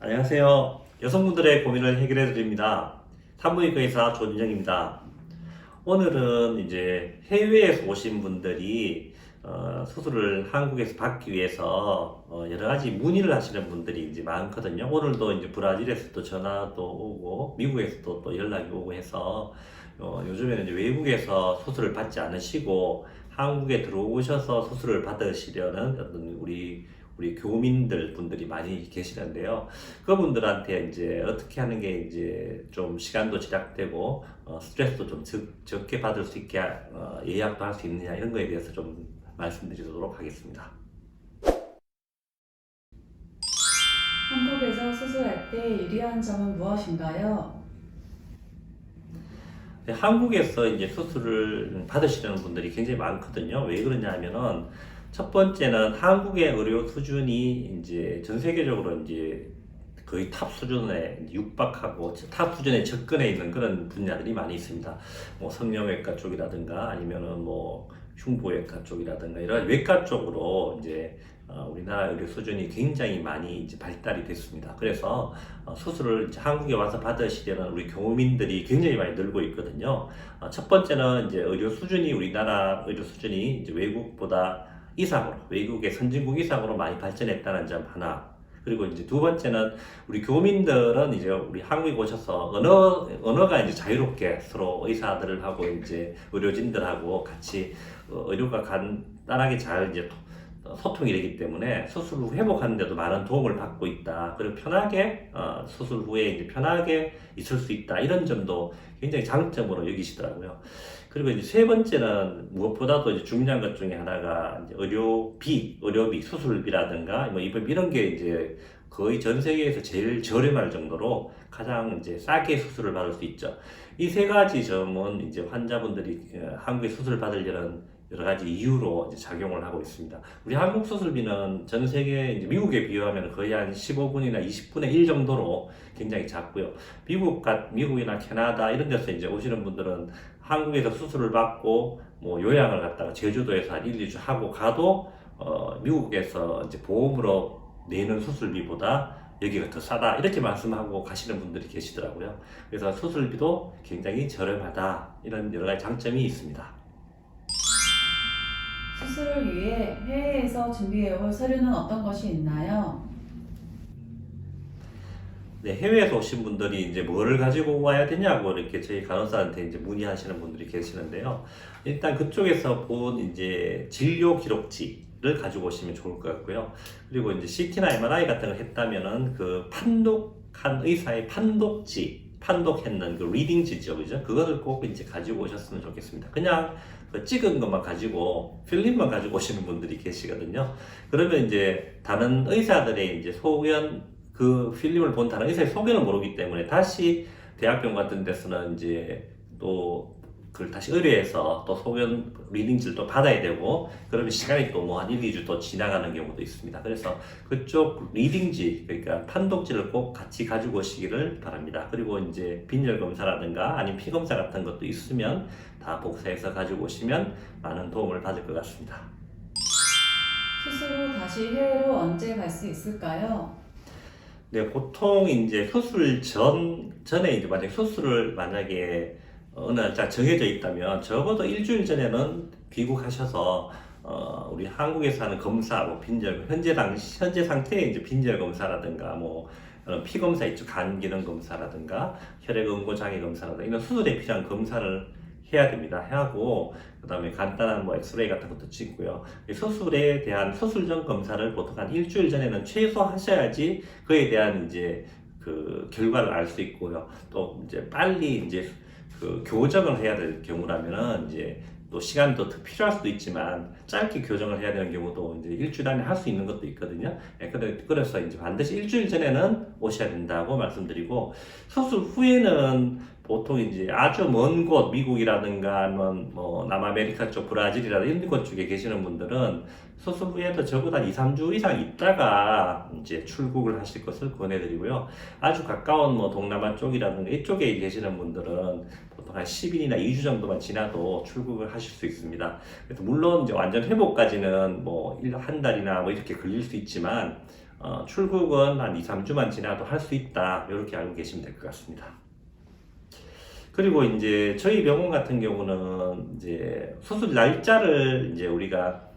안녕하세요. 여성분들의 고민을 해결해 드립니다. 산부인과 의사 조진정입니다. 오늘은 이제 해외에서 오신 분들이 수술을 한국에서 받기 위해서 여러 가지 문의를 하시는 분들이 이제 많거든요. 오늘도 이제 브라질에서도 전화도 오고 미국에서도 또 연락이 오고 해서 요즘에는 이제 외국에서 수술을 받지 않으시고 한국에 들어오셔서 수술을 받으시려는 어떤 우리 교민들 분들이 많이 계시는데요. 그분들한테 이제 어떻게 하는 게 이제 좀 시간도 절약되고 스트레스도 좀 적게 받을 수 있게 예약도 할 수 있느냐 이런 거에 대해서 좀 말씀드리도록 하겠습니다. 한국에서 수술할 때 유리한 점은 무엇인가요? 한국에서 이제 수술을 받으시는 분들이 굉장히 많거든요. 왜 그러냐 하면은 첫 번째는 한국의 의료 수준이 이제 전 세계적으로 이제 거의 탑 수준에 육박하고 탑 수준에 접근해 있는 그런 분야들이 많이 있습니다. 뭐 성형외과 쪽이라든가 아니면은 뭐 흉부외과 쪽이라든가 이런 외과 쪽으로 이제 우리나라 의료 수준이 굉장히 많이 이제 발달이 됐습니다. 그래서 수술을 이제 한국에 와서 받으시려는 우리 교민들이 굉장히 많이 늘고 있거든요. 첫 번째는 이제 의료 수준이 우리나라 의료 수준이 이제 외국보다 이상으로 외국의 선진국 이상으로 많이 발전했다는 점 하나. 그리고 이제 두 번째는 우리 교민들은 이제 우리 한국에 오셔서 언어가 이제 자유롭게 서로 의사들하고 이제 의료진들하고 같이 의료가 간단하게 잘 이제 소통이 되기 때문에 수술 후 회복하는데도 많은 도움을 받고 있다. 그리고 편하게 수술 후에 이제 편하게 있을 수 있다. 이런 점도 굉장히 장점으로 여기시더라고요. 그리고 이제 세 번째는 무엇보다도 이제 중요한 것 중에 하나가 이제 의료비, 수술비라든가 뭐 이런 게 이제 거의 전 세계에서 제일 저렴할 정도로 가장 이제 싸게 수술을 받을 수 있죠. 이 세 가지 점은 이제 환자분들이 한국에 수술을 받으려는 여러 가지 이유로 이제 작용을 하고 있습니다. 우리 한국 수술비는 전 세계 이제 미국에 비교하면 거의 한 15분이나 20분의 1 정도로 굉장히 작고요. 미국이나 캐나다 이런 데서 이제 오시는 분들은 한국에서 수술을 받고 뭐 요양을 갔다가 제주도에서 한 1, 2주 하고 가도 미국에서 이제 보험으로 내는 수술비보다 여기가 더 싸다 이렇게 말씀하고 가시는 분들이 계시더라고요. 그래서 수술비도 굉장히 저렴하다 이런 여러 가지 장점이 있습니다. 수술을 위해 해외에서 준비해올 서류는 어떤 것이 있나요? 네, 해외에서 오신 분들이 이제 뭐를 가지고 와야 되냐고 이렇게 저희 간호사한테 이제 문의하시는 분들이 계시는데요. 일단 그쪽에서 본 이제 진료 기록지를 가지고 오시면 좋을 것 같고요. 그리고 이제 CT나 MRI 같은 걸 했다면은 그 판독한 의사의 판독했는 그 리딩지죠, 그죠? 그거를 꼭 이제 가지고 오셨으면 좋겠습니다. 그냥 그 찍은 것만 가지고 필름만 가지고 오시는 분들이 계시거든요. 그러면 이제 다른 의사들의 이제 소견 그 필름을 본 다른 의사의 소견을 모르기 때문에 다시 대학병 같은 데서는 이제 또 그걸 다시 의뢰해서 또 소견 리딩지를 또 받아야 되고 그러면 시간이 또 뭐 한 1, 2주 또 지나가는 경우도 있습니다. 그래서 그쪽 리딩지 그러니까 판독지를 꼭 같이 가지고 오시기를 바랍니다. 그리고 이제 빈혈 검사라든가 아니면 피 검사 같은 것도 있으면 다 복사해서 가지고 오시면 많은 도움을 받을 것 같습니다. 수술 후 다시 해외로 언제 갈 수 있을까요? 네, 보통 이제 전에 이제 만약에 어느 날짜 정해져 있다면 적어도 일주일 전에는 귀국하셔서 우리 한국에서 하는 검사, 뭐 현재 상태의 이제 빈혈 검사라든가 뭐 피 검사 있죠, 간 기능 검사라든가 혈액 응고 장애 검사라든가 이런 수술에 필요한 검사를 해야 됩니다. 하고 그다음에 간단한 뭐 엑스레이 같은 것도 찍고요. 이 수술에 대한 수술 전 검사를 보통 한 일주일 전에는 최소 하셔야지 그에 대한 이제 그 결과를 알 수 있고요. 또 이제 빨리 이제 그 교정을 해야 될 경우라면은 이제 또 시간도 더 필요할 수도 있지만 짧게 교정을 해야 되는 경우도 이제 일주일 안에 할 수 있는 것도 있거든요. 예, 그래서 이제 반드시 일주일 전에는 오셔야 된다고 말씀드리고 수술 후에는 보통 이제 아주 먼 곳 미국이라든가 뭐 남아메리카 쪽 브라질이라든가 이런 곳 쪽에 계시는 분들은 수술 후에도 적어도 한 2, 3주 이상 있다가 이제 출국을 하실 것을 권해드리고요. 아주 가까운 뭐 동남아 쪽이라든가 이쪽에 계시는 분들은 보통 한 10일이나 2주 정도만 지나도 출국을 하실 수 있습니다. 그래서 물론 이제 완전 회복까지는 뭐 한 달이나 뭐 이렇게 걸릴 수 있지만 출국은 한 2, 3주만 지나도 할 수 있다. 이렇게 알고 계시면 될 것 같습니다. 그리고 이제 저희 병원 같은 경우는 이제 수술 날짜를 이제 우리가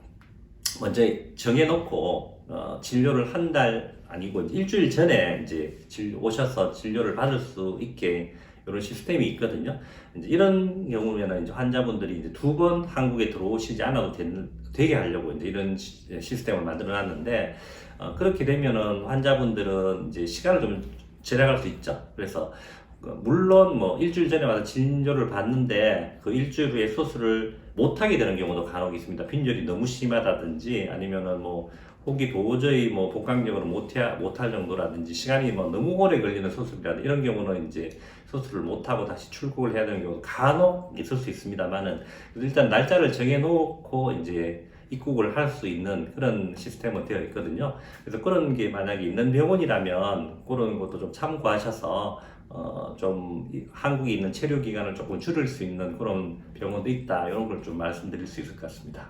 먼저 정해놓고 진료를 한 달 아니고 이제 일주일 전에 이제 오셔서 진료를 받을 수 있게 이런 시스템이 있거든요. 이제 이런 경우면은 이제 환자분들이 이제 2번 한국에 들어오시지 않아도 되게 하려고 이제 이런 시스템을 만들어 놨는데, 그렇게 되면은 환자분들은 이제 시간을 좀 절약할 수 있죠. 그래서 물론 뭐 일주일 전에 와서 진료를 받는데 그 일주일 후에 수술을 못하게 되는 경우도 간혹 있습니다. 빈혈이 너무 심하다든지 아니면은 뭐 혹이 도저히 뭐 복강적으로 못할 정도라든지 시간이 뭐 너무 오래 걸리는 수술이라든지 이런 경우는 이제 수술을 못하고 다시 출국을 해야 되는 경우도 간혹 있을 수 있습니다만은 일단 날짜를 정해놓고 이제 입국을 할 수 있는 그런 시스템은 되어 있거든요. 그래서 그런 게 만약에 있는 병원이라면 그런 것도 좀 참고하셔서 좀 한국에 있는 체류 기간을 조금 줄일 수 있는 그런 병원도 있다. 이런 걸 좀 말씀드릴 수 있을 것 같습니다.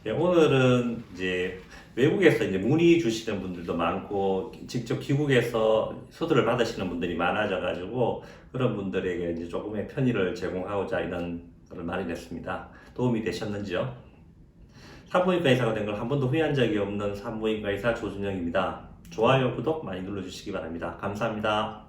예, 오늘은 이제 외국에서 이제 문의 주시는 분들도 많고 직접 귀국해서 수술을 받으시는 분들이 많아져가지고 그런 분들에게 이제 조금의 편의를 제공하고자 이런 걸 마련했습니다. 도움이 되셨는지요? 산부인과 의사가 된 걸 한 번도 후회한 적이 없는 산부인과 의사 조준영입니다. 좋아요, 구독 많이 눌러주시기 바랍니다. 감사합니다.